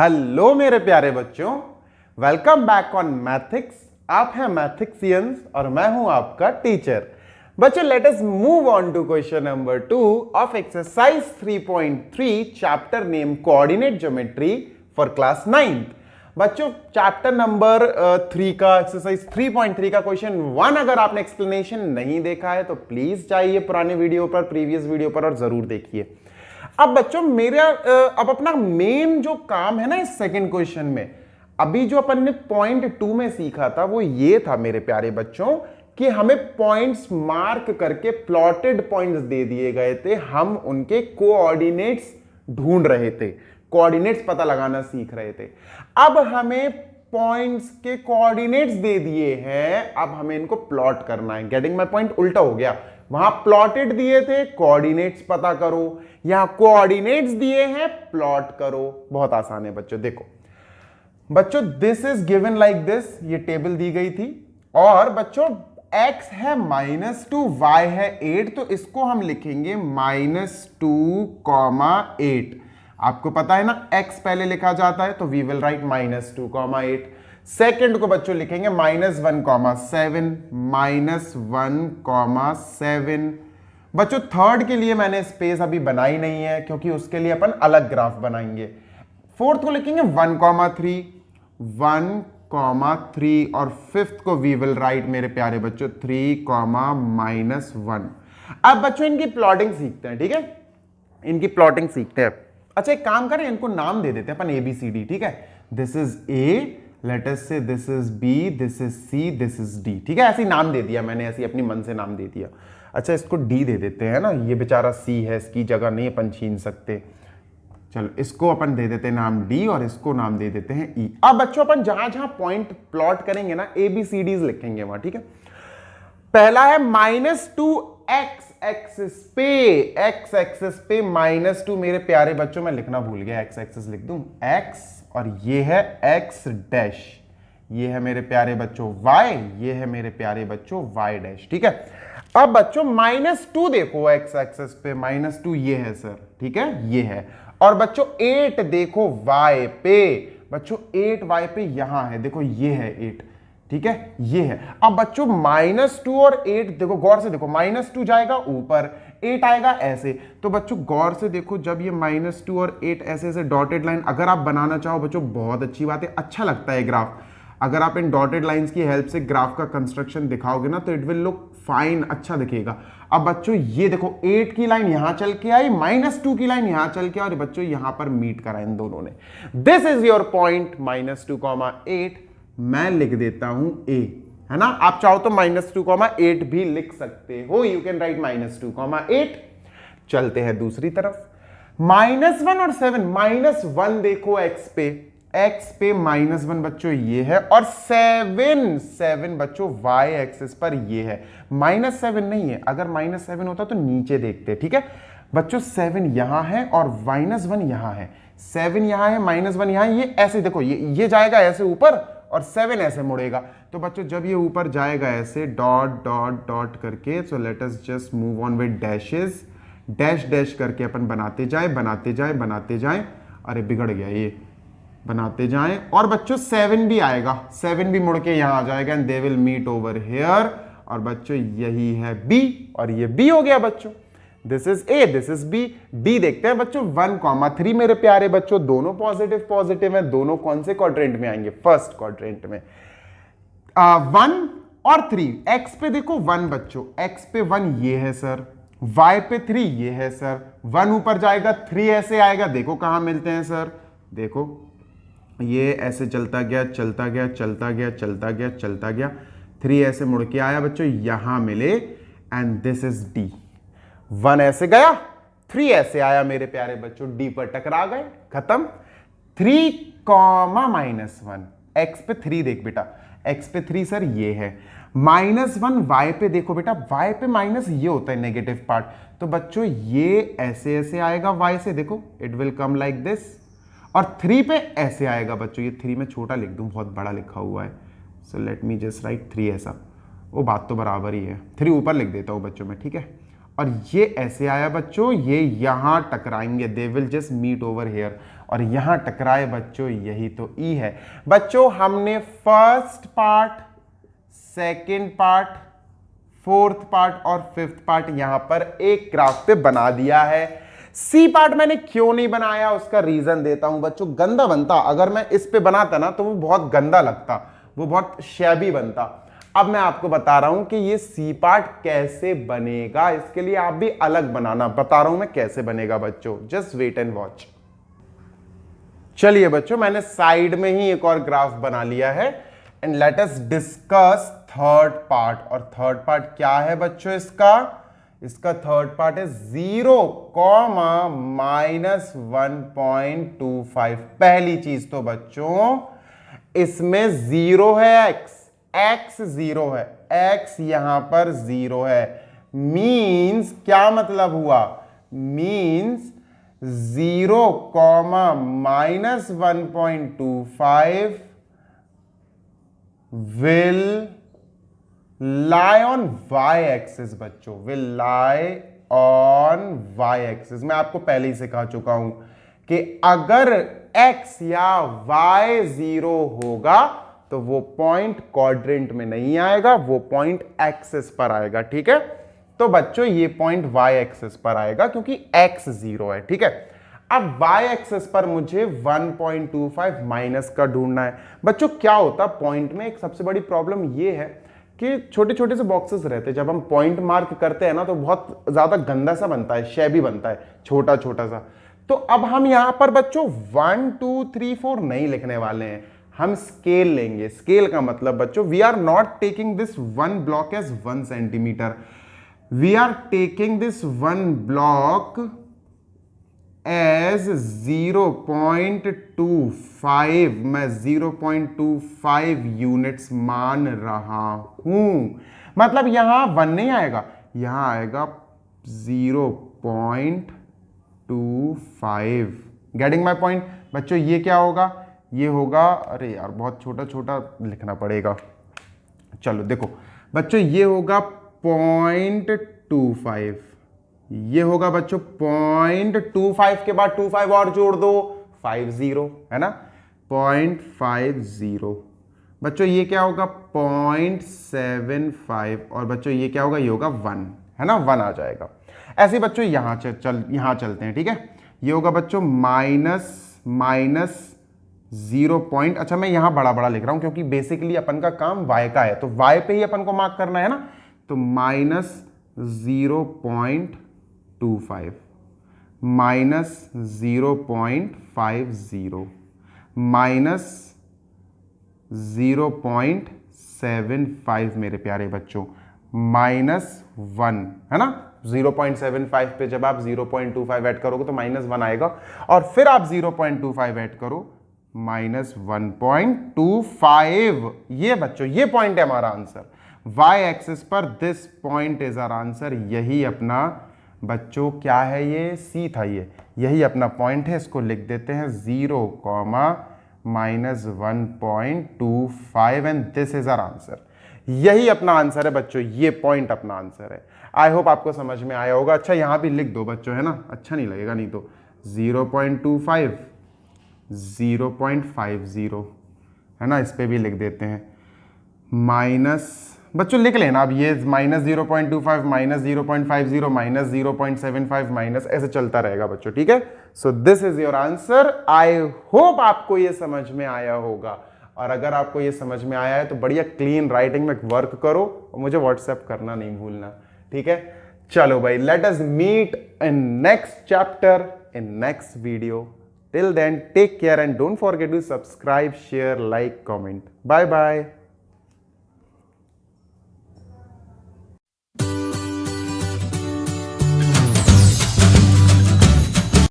Hello मेरे प्यारे बच्चों, वेलकम बैक ऑन मैथिक्स। आप हैं मैथिक्सियंस और मैं हूं आपका टीचर। बच्चों, let us move on to question number 2 of exercise 3.3 chapter name coordinate geometry for class 9। बच्चों, चैप्टर नंबर 3 का एक्सरसाइज 3.3 का क्वेश्चन 1 अगर आपने एक्सप्लेनेशन नहीं देखा है तो प्लीज जाइए पुराने वीडियो पर, प्रीवियस वीडियो पर और जरूर देखिए। अब बच्चों मेरा अब अपना मेन जो काम है ना इस सेकंड क्वेश्चन में, अभी जो अपन ने पॉइंट 2 में सीखा था वो ये था मेरे प्यारे बच्चों कि हमें पॉइंट्स मार्क करके प्लॉटेड पॉइंट्स दे दिए गए थे, हम उनके कोऑर्डिनेट्स ढूंढ रहे थे, कोऑर्डिनेट्स पता लगाना सीख रहे थे। अब हमें पॉइंट्स के कोऑर्डिनेट्स दे दिए हैं, अब हमें इनको प्लॉट करना है। Getting my point? उल्टा हो गया, वहां प्लॉटेड दिए थे, कोऑर्डिनेट्स पता करो, यहां कोऑर्डिनेट्स दिए हैं, प्लॉट करो। बहुत आसान है बच्चों। देखो बच्चों, this is given like this, ये टेबल दी गई थी और बच्चों x है -2, y है 8, तो इसको हम लिखेंगे -2,8। आपको पता है ना x पहले लिखा जाता है, तो वी विल राइट -2,8। सेकेंड को बच्चों लिखेंगे -1,7, -1,7। बच्चों थर्ड के लिए मैंने स्पेस अभी बनाई नहीं है क्योंकि उसके लिए अपन अलग ग्राफ बनाएंगे। फोर्थ को लिखेंगे 1,3, 1,3 और फिफ्थ को वी विल राइट मेरे प्यारे बच्चों 3,-1। अब बच्चों इनकी प्लॉटिंग सीखते हैं, ठीक है? इनकी प्लॉटिंग सीखते हैं। अच्छा एक काम करें, इनको नाम दे देते हैं अपन ABCD, ठीक है? This is A, let us say this is B, this is C, this is D, ठीक है? ऐसे ही नाम दे दिया मैंने, ऐसे अपनी मन से नाम दे दिया। अच्छा इसको D दे देते हैं ना, ये बेचारा C है, इसकी जगह नहीं अपन छीन सकते। चलो इसको अपन दे देते हैं नाम D और इसको नाम दे देते हैं E। अब बच्चों अपन जहां जहां पॉइंट प्लॉट करेंगे ना ABCDs लिखेंगे वहां, ठीक है? पहला है -2x एक्सिस पे, x एक्सिस पे -2। मेरे प्यारे बच्चों मैं लिखना भूल गया, x एक्सिस लिख दूं x, और ये है x डैश, ये है मेरे प्यारे बच्चों y, ये है मेरे प्यारे बच्चों y डैश, ठीक है? अब बच्चों -2 देखो x एक्सिस पे, -2 ये है सर, ठीक है? ये है। और बच्चों 8 देखो y पे, बच्चों 8 y पे यहां है, देखो ये है 8, ठीक है? ये है। अब बच्चों -2 और 8 देखो, गौर से देखो, -2 जाएगा ऊपर, 8 आएगा ऐसे। तो बच्चों गौर से देखो, जब ये -2 और 8 ऐसे ऐसे डॉटेड लाइन अगर आप बनाना चाहो बच्चों, बहुत अच्छी बात है, अच्छा लगता है ग्राफ। अगर आप इन डॉटेड लाइंस की हेल्प से ग्राफ का कंस्ट्रक्शन दिखाओगे ना तो इट विल लुक फाइन, अच्छा दिखेगा। अब बच्चों ये देखो 8 की लाइन यहां चल के आई, -2 की लाइन यहां चल के, और बच्चों यहां पर मीट करा इन दोनों ने। This is your point -2,8। मैं लिख देता हूं A, है ना? आप चाहो तो -2,8 भी लिख सकते हो, यू कैन राइट -2,8। चलते हैं दूसरी तरफ, -1 और 7। -1 देखो x पे, -1 बच्चों ये है, और 7 बच्चों y एक्सिस पर ये है। -7 नहीं है, अगर -7 होता तो नीचे देखते, ठीक है? बच्चों 7 यहां है और -1 यहां है, 7 यहां है, -1 यहां है, ये ऐसे देखो, ये जाएगा ऐसे ऊपर और 7 ऐसे मुड़ेगा। तो बच्चों जब ये ऊपर जाएगा ऐसे डॉट डॉट डॉट करके, so let us just move on with dashes, dash dash करके अपन बनाते जाए बनाते जाए बनाते जाए। अरे बिगड़ गया ये, बनाते जाएं। और बच्चों 7 भी आएगा, 7 भी मुड़ के यहां आ जाएगा, and they will meet over here. और बच्चों यही है B, और ये B हो गया बच्चों। This is A, this is B। D देखते हैं बच्चों 1,3 मेरे प्यारे बच्चों, दोनों पॉजिटिव पॉजिटिव है, दोनों कौन से क्वाड्रेंट में आएंगे? फर्स्ट क्वाड्रेंट में। 1 और 3, x पे देखो 1 बच्चों, x पे 1 ये है सर, y पे 3 ये है सर, 1 ऊपर जाएगा, 3 ऐसे आएगा, देखो कहां मिलते हैं सर, देखो ये ऐसे चलता गया चलता गया चलता गया चलता गया चलता गया, 3 ऐसे मुड़ के आया बच्चों, यहां मिले, एंड दिस इज D। 1 ऐसे गया, 3 ऐसे आया मेरे प्यारे बच्चों, D पर टकरा गए, खत्म। 3, -1, x पे 3 देख बेटा, x पे 3 सर ये है, -1 y पे देखो बेटा, y पे माइनस ये होता है नेगेटिव पार्ट, तो बच्चों ये ऐसे ऐसे आएगा y से, देखो it will come like this. और 3 पे ऐसे आएगा बच्चों, ये 3 में छोटा लिख दूं, बहुत बड़ा लिखा हुआ है, so let me just right 3 ऐसा, वो बात तो बराबर ही है, 3 ऊपर लिख देता हूं बच्चों में, ठीक है? और ये ऐसे आया बच्चों, ये यहां टकराएंगे, they will just meet over here, और यहां टकराए बच्चों, यही तो ई है। बच्चों हमने first part, second part, fourth part और फिफ्थ पार्ट यहां पर एक ग्राफ पे बना दिया है। सी पार्ट मैंने क्यों नहीं बनाया, उसका रीजन देता हूं बच्चों। गंदा बनता, अगर मैं इस पे बनाता ना तो वो बहुत गंदा लगता, वो बहुत शैबी बनता। अब मैं आपको बता रहा हूं कि ये सी पार्ट कैसे बनेगा, इसके लिए आप भी अलग बनाना, बता रहा हूं मैं कैसे बनेगा बच्चों, जस्ट वेट एंड वॉच। चलिए बच्चों, मैंने साइड में ही एक और ग्राफ बना लिया है, and let us discuss third part. और थर्ड पार्ट क्या है बच्चों इसका? इसका थर्ड पार्ट है 0, -1.25। पहली चीज तो बच्चों इसमें 0 है, x 0 है, x यहां पर 0 है। मीन्स क्या मतलब हुआ? Means 0, -1.25 will lie on y-axis बच्चों, will lie on y-axis। मैं आपको पहले ही सिखा चुका हूं कि अगर x या y 0 होगा तो वो पॉइंट क्वाड्रेंट में नहीं आएगा, वो पॉइंट एक्सिस पर आएगा, ठीक है। तो बच्चों ये पॉइंट y एक्सिस पर आएगा क्योंकि x 0 है, ठीक है। अब y एक्सिस पर मुझे 1.25 माइनस का ढूंढना है। बच्चों क्या होता पॉइंट में, एक सबसे बड़ी प्रॉब्लम ये है कि छोटे छोटे से बॉक्सेस रहते हैं, जब हम पॉइंट मार्क करते हैं ना तो बहुत ज्यादा गंदा सा बनता है, शैबी बनता है, छोटा छोटा सा। तो अब हम यहां पर बच्चों 1 2 3 4 नहीं लिखने वाले हैं, हम स्केल लेंगे। स्केल का मतलब बच्चों, we are not taking this one block as 1 centimetre, we are taking this one block as 0.25। मैं 0.25 यूनिट्स मान रहा हूं, मतलब यहां 1 नहीं आएगा, यहां आएगा 0.25। गेटिंग माई पॉइंट बच्चों? ये क्या होगा? ये होगा, अरे यार बहुत छोटा छोटा लिखना पड़ेगा, चलो देखो बच्चों, ये होगा 0.25, ये होगा बच्चों 0.25 के बाद 25 और जोड़ दो, 50 है ना, 0.50। बच्चों ये क्या होगा? 0.75। और बच्चों ये क्या होगा? ये होगा 1, है ना, 1 आ जाएगा। ऐसे बच्चों यहां यहां चलते हैं, ठीक है। ये होगा बच्चों माइनस 0 पॉइंट, अच्छा मैं यहां बड़ा बड़ा लिख रहा हूं क्योंकि बेसिकली अपन का काम y का है, तो y पे ही अपन को मार्क करना है ना, तो -0.25 -0.50 -0.75 मेरे प्यारे बच्चों, -1 है ना। 0.75 पे जब आप 0.25 ऐड करोगे तो -1 आएगा, और फिर आप 0.25 ऐड करो, -1.25। ये बच्चों ये पॉइंट है हमारा आंसर, y एक्सिस पर this point is our answer. यही अपना बच्चों क्या है? ये सी था, ये यही अपना पॉइंट है। इसको लिख देते हैं 0, -1.25 and this is our answer. यही अपना आंसर है बच्चों, ये पॉइंट अपना आंसर है। आई होप आपको समझ में आया होगा। अच्छा यहां भी लिख दो बच्चों, है ना, अच्छा नहीं लगेगा नहीं तो। 0.25 0.50 है ना, इस पे भी लिख देते हैं माइनस, बच्चों लिख लेना अब ये -0.25 -0.50 -0.75 माइनस, ऐसे चलता रहेगा बच्चों, ठीक है। So this is your answer. I hope आपको ये समझ में आया होगा, और अगर आपको ये समझ में आया है तो बढ़िया क्लीन राइटिंग में वर्क करो और मुझे व्हाट्सएप करना नहीं भूलना, ठीक है। चलो भाई, let us meet in next chapter in next video. Till then, take care and don't forget to subscribe, share, like, comment. Bye bye.